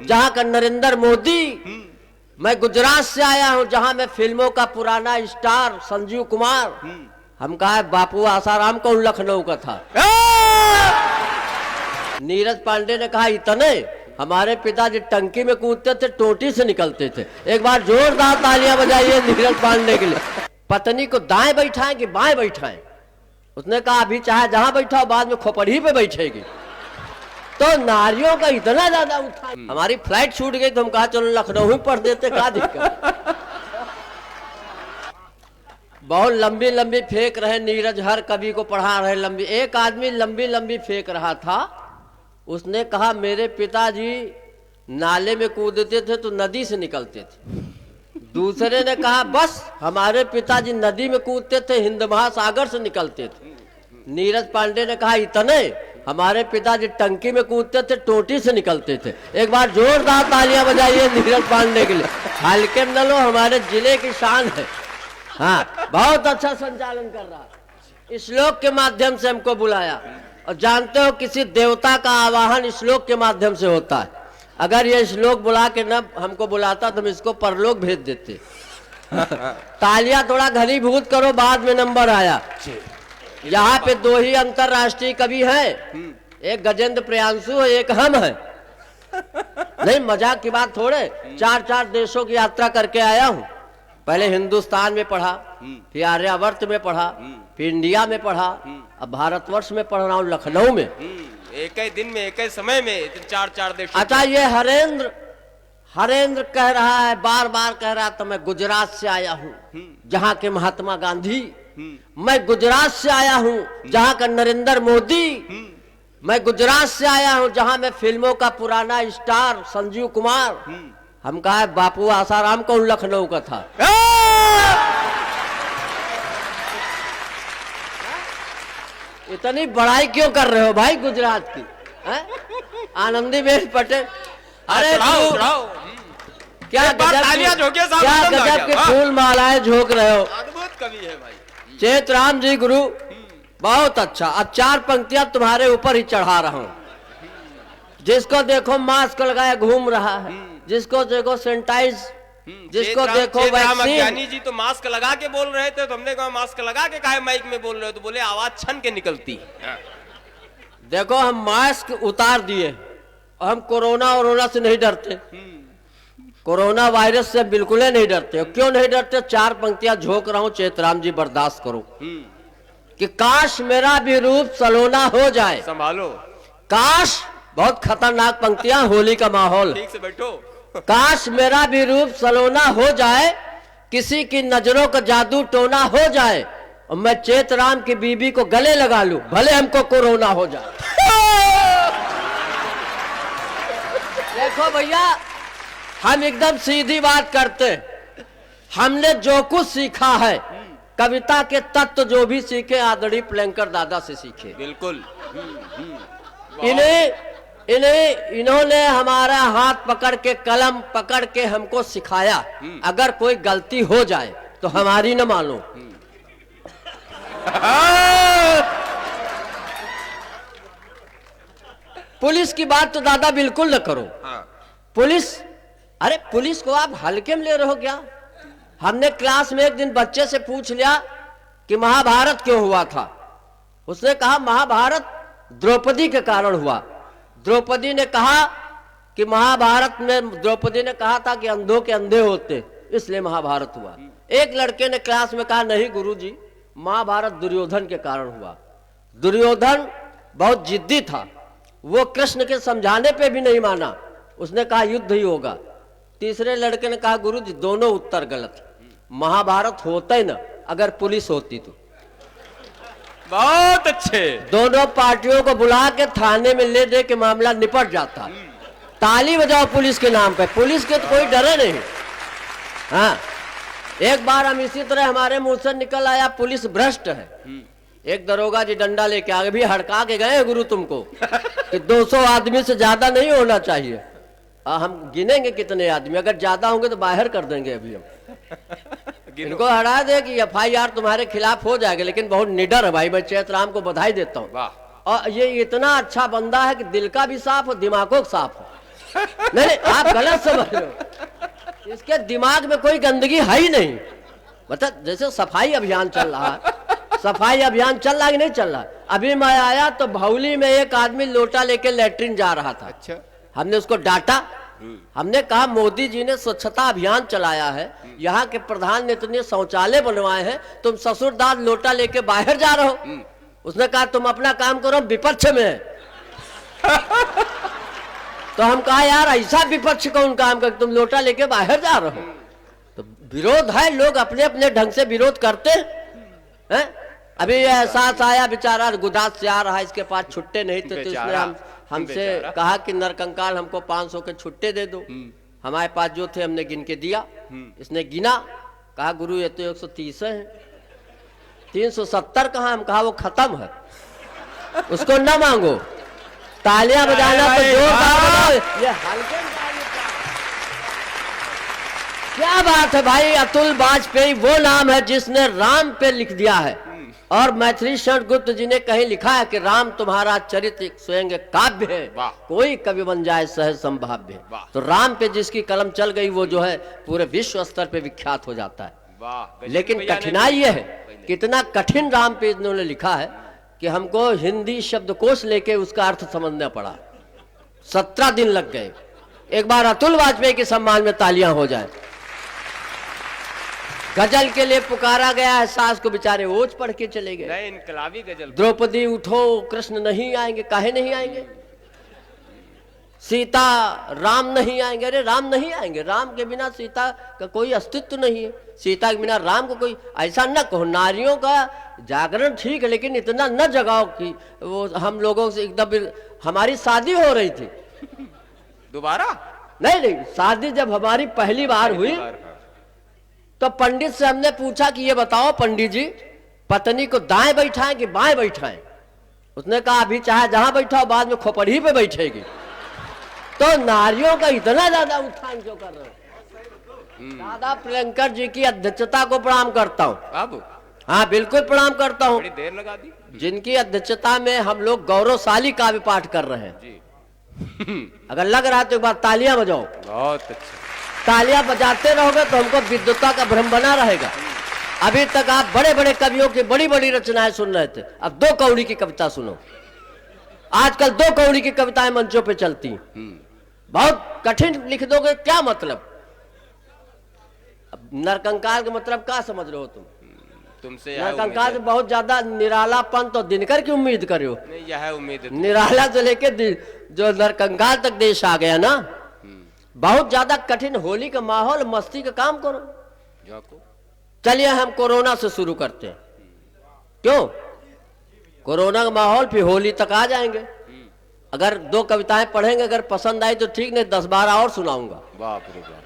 जहाँ का नरेंद्र मोदी, मैं गुजरात से आया हूँ जहाँ मैं फिल्मों का पुराना स्टार संजीव कुमार। हम कहा बापू आसाराम कौन लखनऊ का था। नीरज पांडे ने कहा इतने हमारे पिताजी टंकी में कूदते थे, टोटी से निकलते थे। एक बार जोरदार तालियां बजाइए नीरज पांडे के लिए। पत्नी को दाएं बैठाएं कि बाएं बैठाएं? उसने कहा अभी चाहे जहां बैठाओ, बाद में खोपड़ी पे बैठेगी। तो नारियों का इतना ज्यादा उठा। हमारी फ्लाइट छूट गई तो हम कहा चलो लखनऊ ही पढ़ देते, क्या दिक्कत। बहुत लंबी लंबी फेंक रहे नीरज, हर कवि को पढ़ा रहे लंबी। एक आदमी लंबी लंबी फेंक रहा था, उसने कहा मेरे पिताजी नाले में कूदते थे तो नदी से निकलते थे। दूसरे ने कहा बस हमारे पिताजी नदी में कूदते थे, हिंद महासागर से निकलते थे। नीरज पांडे ने कहा इतने हमारे पिताजी टंकी में कूदते थे, टोटी से निकलते थे। एक बार जोरदार तालियां बजाइए नीरज पांडे के लिए। हल्के में न लो, हमारे जिले की शान है। हाँ, बहुत अच्छा संचालन कर रहा है। श्लोक के माध्यम से हमको बुलाया, और जानते हो किसी देवता का आवाहन श्लोक के माध्यम से होता है। अगर ये श्लोक बुला के न हमको बुलाता तो हम इसको परलोक भेज देते। तालियां थोड़ा घनीभूत करो, बाद में नंबर आया। यहाँ पे दो ही अंतरराष्ट्रीय कवि हैं, एक गजेंद्र प्रियांशु है, एक हम हैं। नहीं मजाक की बात थोड़े, 4 देशों की यात्रा करके आया हूँ। पहले हिंदुस्तान में पढ़ा, फिर आर्यावर्त में पढ़ा, फिर इंडिया में पढ़ा, अब भारतवर्ष में पढ़ रहा हूँ लखनऊ में। एक ही दिन में, एक ही समय में 4 देश। अच्छा, ये हरेंद्र कह रहा है, बार बार कह रहा था मैं गुजरात से आया हूँ जहाँ के महात्मा गांधी, मैं गुजरात से आया हूँ जहाँ का नरेंद्र मोदी, मैं गुजरात से आया हूँ जहाँ मैं फिल्मों का पुराना स्टार संजीव कुमार। हम कहा बापू आसाराम कौन लखनऊ का था। इतनी बड़ाई क्यों कर रहे हो भाई गुजरात की? आनंदीबेन पटेल, अरे क्या गजब के फूल मालाएं झोंक रहे हो। अद्भुत कवि है भाई चेतराम जी गुरु, बहुत अच्छा। अब 4 पंक्तियां तुम्हारे ऊपर ही चढ़ा रहा हूं। जिसको देखो मास्क लगाए घूम रहा है, जिसको देखो सैनिटाइज, जिसको देखो वैक्सीन। ज्ञानी जी तो मास्क लगा के बोल रहे थे, तो हमने कहा मास्क लगा के काहे माइक में बोल रहे हो? तो बोले आवाज छन के निकलती। देखो हम मास्क उतार दिए और हम कोरोना से नहीं डरते, कोरोना वायरस से बिल्कुल नहीं डरते। क्यों नहीं डरते? 4 पंक्तियां झोंक रहा हूं, चेतराम जी बर्दाश्त करो। कि काश मेरा भी रूप सलोना हो जाए। संभालो, काश, बहुत खतरनाक पंक्तियां, होली का माहौल। ठीक से बैठो। काश मेरा भी रूप सलोना हो जाए, किसी की नजरों का जादू टोना हो जाए, और मैं चेतराम की बीबी को गले लगा लूं, भले हमको कोरोना हो जाए। देखो भैया, हम एकदम सीधी बात करते। हमने जो कुछ सीखा है, कविता के तत्व जो भी सीखे, आदरणीय प्लेंकर दादा से सीखे। बिल्कुल। इन्होंने हमारा हाथ पकड़ के, कलम पकड़ के हमको सिखाया। अगर कोई गलती हो जाए तो हमारी न मानो। पुलिस की बात तो दादा बिल्कुल न करो। पुलिस, अरे पुलिस को आप हल्के में ले रहे हो क्या? हमने क्लास में एक दिन बच्चे से पूछ लिया कि महाभारत क्यों हुआ था। उसने कहा महाभारत द्रौपदी के कारण हुआ। द्रौपदी ने कहा कि महाभारत में, द्रौपदी ने कहा था कि अंधों के अंधे होते, इसलिए महाभारत हुआ। एक लड़के ने क्लास में कहा नहीं गुरुजी, महाभारत दुर्योधन के कारण हुआ। दुर्योधन बहुत जिद्दी था, वो कृष्ण के समझाने पे भी नहीं माना, उसने कहा युद्ध ही होगा। तीसरे लड़के ने कहा गुरुजी दोनों उत्तर गलत, महाभारत होता ही ना अगर पुलिस होती तो। बहुत अच्छे। दोनों पार्टियों को बुला के थाने में ले दे के मामला निपट जाता। ताली बजाओ पुलिस के नाम पे, पुलिस के तो कोई डरे नहीं। हाँ, एक बार हम इसी तरह, हमारे मुंह से निकल आया पुलिस भ्रष्ट है। एक दरोगा जी डंडा लेके आगे भी हड़का के गए गुरु तुमको कि 200 आदमी से ज्यादा नहीं होना चाहिए। हम गिनेंगे कितने आदमी, अगर ज्यादा होंगे तो बाहर कर देंगे अभी हम। इनको हटा दे कि FIR तुम्हारे खिलाफ हो जाएगा, लेकिन बहुत निडर है भाई। मैं चेतराम को बधाई देता हूँ। और ये इतना अच्छा बंदा है कि दिल का भी साफ और दिमाग को साफ हो। नहीं नहीं, आप गलत समझ रहे हो। इसके दिमाग में कोई गंदगी है ही नहीं। मतलब जैसे सफाई अभियान चल रहा है, सफाई अभियान चल रहा है कि नहीं चल रहा है। अभी मैं आया तो भौली में एक आदमी लोटा लेके लैट्रिन जा रहा था। अच्छा। हमने उसको डांटा, हमने कहा मोदी जी ने स्वच्छता अभियान चलाया है, यहाँ के प्रधान ने इतने शौचालय बनवाए हैं, तुम ससुरदार लोटा लेके बाहर जा रहे हो। उसने कहा तुम अपना काम करो, हम विपक्ष में है। तो हम कहा यार ऐसा विपक्ष कौन काम कर, तुम लोटा लेके बाहर जा रहे हो। तो विरोध है, लोग अपने अपने ढंग से विरोध करते हैं। अभी एहसास आया, बेचारा गुदास से आ रहा है, इसके पास छुट्टे नहीं थे, तो इसने हमसे कहा कि नरकंकाल हमको 500 के छुट्टे दे दो। हमारे पास जो थे हमने गिन के दिया। इसने गिना, कहा गुरु ये तो 130 है, 370 कहाँ। हम कहा वो खत्म है, उसको न मांगो। तालियां बजाना तो जोरदार बजाओ। ये हल्के में क्या बात है भाई। अतुल वाजपेयी वो नाम है जिसने राम पे लिख दिया है, और मैथिली शरण गुप्त जी ने कहीं लिखा है कि राम तुम्हारा चरित्र स्वयं काव्य है, कोई कवि बन जाए सहज संभाव्य। तो राम पे जिसकी कलम चल गई वो जो है पूरे विश्व स्तर पे विख्यात हो जाता है। लेकिन कठिनाई ये है, कितना कठिन राम पे इन्होंने लिखा है कि हमको हिंदी शब्दकोश लेके उसका अर्थ समझना पड़ा। 17 दिन लग गए। एक बार अतुल वाजपेयी के सम्मान में तालियां हो जाए। गजल के लिए पुकारा गया है, सास को बेचारे ओझ पढ़ के चले गए। नहीं, इनकलाबी गजल। द्रौपदी उठो कृष्ण नहीं आएंगे, काहे नहीं आएंगे। सीता राम नहीं आएंगे, अरे राम नहीं आएंगे, राम के बिना सीता का कोई अस्तित्व नहीं है, सीता के बिना राम को कोई। ऐसा न कहो, नारियों का जागरण ठीक है, लेकिन इतना न जगाओ कि वो हम लोगों से एकदम। हमारी शादी हो रही थी दोबारा, नहीं, शादी जब हमारी पहली बार हुई तो पंडित से हमने पूछा कि ये बताओ पंडित जी, पत्नी को दाएं बैठाएं कि बाएं बैठाएं। उसने कहा अभी चाहे जहां बैठाओ, बाद में खोपड़ी पे बैठेगी। तो नारियों का इतना ज्यादा उत्थान क्यों कर रहे हो। दादा प्रियंकर जी की अध्यक्षता को प्रणाम करता हूँ। बाबू, हाँ बिल्कुल प्रणाम करता हूँ। बड़ी देर लगा दी। जिनकी अध्यक्षता में हम लोग गौरवशाली काव्य पाठ कर रहे हैं जी। अगर लग रहा है तो एक बार तालियां बजाओ। बहुत अच्छा। तालियां बजाते रहोगे तो हमको विद्वता का भ्रम बना रहेगा। अभी तक आप बड़े बड़े कवियों की बड़ी बड़ी रचनाएं सुन रहे थे, अब 2 कौड़ी की कविता सुनो। आजकल 2 कौड़ी की कविताएं मंचों पे चलती हैं। बहुत कठिन लिख दोगे, क्या मतलब। अब नरकंकाल का मतलब क्या समझ रहे हो तुम। तुमसे नरकंकाल से बहुत ज्यादा निरालापन तो दिनकर की उम्मीद करे हो। नहीं, यह उम्मीद है। निराला से लेके जो नरकंकाल तक देश आ गया ना, बहुत ज्यादा कठिन। होली का माहौल, मस्ती का काम करो। चलिए हम कोरोना से शुरू करते हैं। क्यों, कोरोना का माहौल, फिर होली तक आ जाएंगे। अगर 2 कविताएं पढ़ेंगे, अगर पसंद आई तो ठीक, नहीं 10-12 और सुनाऊंगा। बाप रे बाप।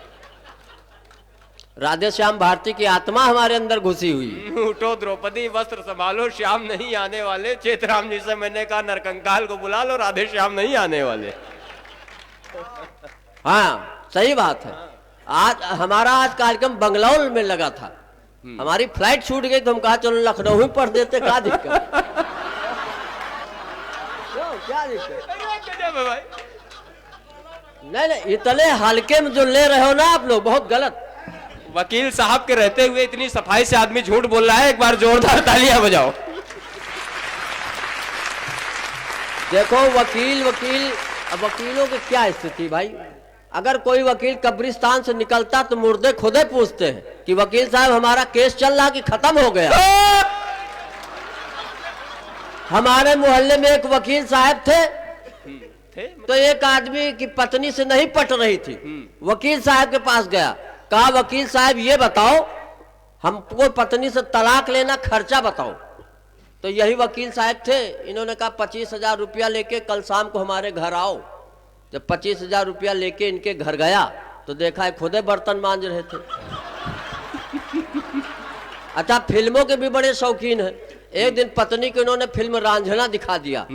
राधे श्याम भारती की आत्मा हमारे अंदर घुसी हुई। उठो द्रौपदी वस्त्र संभालो, श्याम नहीं आने वाले। चेतराम जी से मैंने कहा नरकंकाल को बुला लो, राधे श्याम नहीं आने वाले। हाँ सही बात है। आज हमारा कार्यक्रम बंगलौर में लगा था, हमारी फ्लाइट छूट गई तो हम कहा चलो लखनऊ में पढ़ देते, क्या दिक्कत। क्या दिक्कत भाई। नहीं, इतने हल्के में जो ले रहे हो ना आप लोग, बहुत गलत। वकील साहब के रहते हुए इतनी सफाई से आदमी झूठ बोल रहा है। एक बार जोरदार तालियां बजाओ। देखो वकीलों की क्या स्थिति भाई। अगर कोई वकील कब्रिस्तान से निकलता तो मुर्दे खुदे पूछते हैं कि वकील साहब हमारा केस चल रहा कि खत्म हो गया। हमारे मोहल्ले में एक वकील साहब थे तो एक आदमी की पत्नी से नहीं पट रही थी, वकील साहब के पास गया, कहा वकील साहब ये बताओ हमको पत्नी से तलाक लेना, खर्चा बताओ। तो यही वकील साहब थे, इन्होंने कहा 25,000 रुपया लेके कल शाम को हमारे घर आओ। जब 25,000 रुपया लेके इनके घर गया तो देखा है खुदे बर्तन मांज रहे थे। अच्छा, फिल्मों के भी बड़े शौकीन हैं। एक दिन पत्नी को इन्होंने फिल्म रांझना दिखा दिया।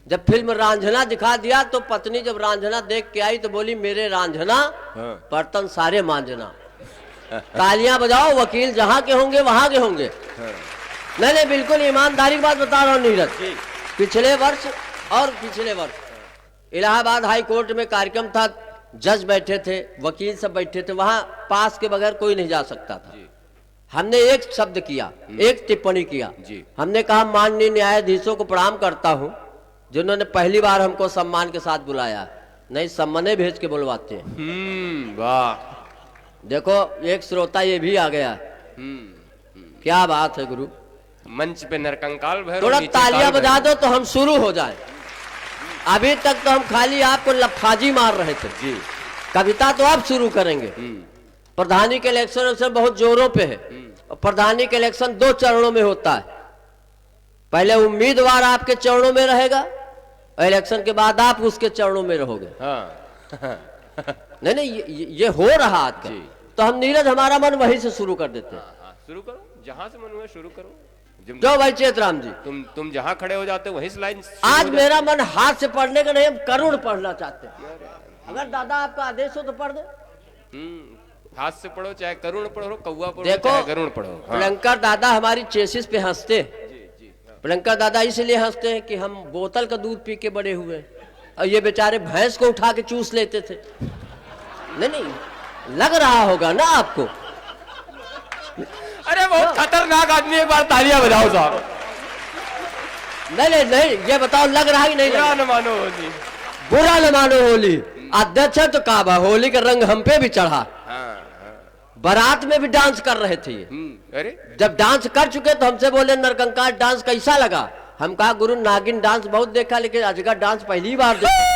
जब फिल्म रांझना दिखा दिया तो पत्नी जब रांझना देख के आई तो बोली मेरे रांझना बर्तन सारे मांझना। तालियां बजाओ, वकील जहां के होंगे वहां के होंगे। नहीं, बिल्कुल ईमानदारी की बात बता रहा हूँ नीरज। पिछले वर्ष इलाहाबाद हाई कोर्ट में कार्यक्रम था, जज बैठे थे, वकील सब बैठे थे, वहां पास के बगैर कोई नहीं जा सकता था। हमने एक शब्द किया, एक टिप्पणी किया जी। हमने कहा माननीय न्यायाधीशों को प्रणाम करता हूं जिन्होंने पहली बार हमको सम्मान के साथ बुलाया, नहीं सम्मने भेज के बुलवाते हैं। वाह। देखो एक श्रोता ये भी आ गया, क्या बात है गुरु। मंच पे नरकंकाल भैरव, थोड़ा नीचे तालियां काल बजा भैरव। दो तो हम शुरू हो जाए। अभी तक तो हम खाली आपको लफाजी मार रहे थे जी। कविता तो अब शुरू करेंगे। प्रधानी के इलेक्शन बहुत जोरों पे है और प्रधानी के इलेक्शन 2 चरणों में होता है। पहले उम्मीदवार आपके चरणों में रहेगा और इलेक्शन के बाद आप उसके चरणों में रहोगे। हाँ। नहीं नहीं ये हो रहा आजकल। तो हम नीरज हमारा मन वहीं से शुरू कर देते हैं। हाँ, शुरू करो, जहां से मन हुआ शुरू करो। जो भाई चेतराम जी तुम जहां खड़े हो जाते हो वहीं से लाइन आज मेरा मन हाथ से पढ़ने का नहीं, हम करुण पढ़ना चाहते हैं। अगर दादा आपका आदेश हो तो पढ़ दे। हाथ से पढ़ो, चाहे करुण पढ़ो, कौवा पढ़ो, देखो चाहे गरुण पढ़ो। हाँ। प्रियंकर दादा हमारी चेसिस पे हंसते हैं। प्रियंकर दादा इसलिए हंसते हैं कि हम बोतल का दूध पी के बड़े हुए और ये बेचारे भैंस को उठा के चूस लेते थे। नहीं लग रहा होगा ना आपको। अरे बहुत खतरनाक आदमी, एक बार तालियां बजाओ साहब। नहीं ये बताओ लग रहा कि नहीं लग रहा? बुरा न मानो होली। बुरा न मानो होली। अध्यक्ष है तो काबा, होली का रंग हम पे भी चढ़ा। बारात में भी डांस कर रहे थे ये। अरे जब डांस कर चुके तो हमसे बोले नरकंकाल डांस कैसा लगा? हम कहा गुरु नागिन डांस बहुत देखा लेकिन अजगर डांस पहली बार देखा।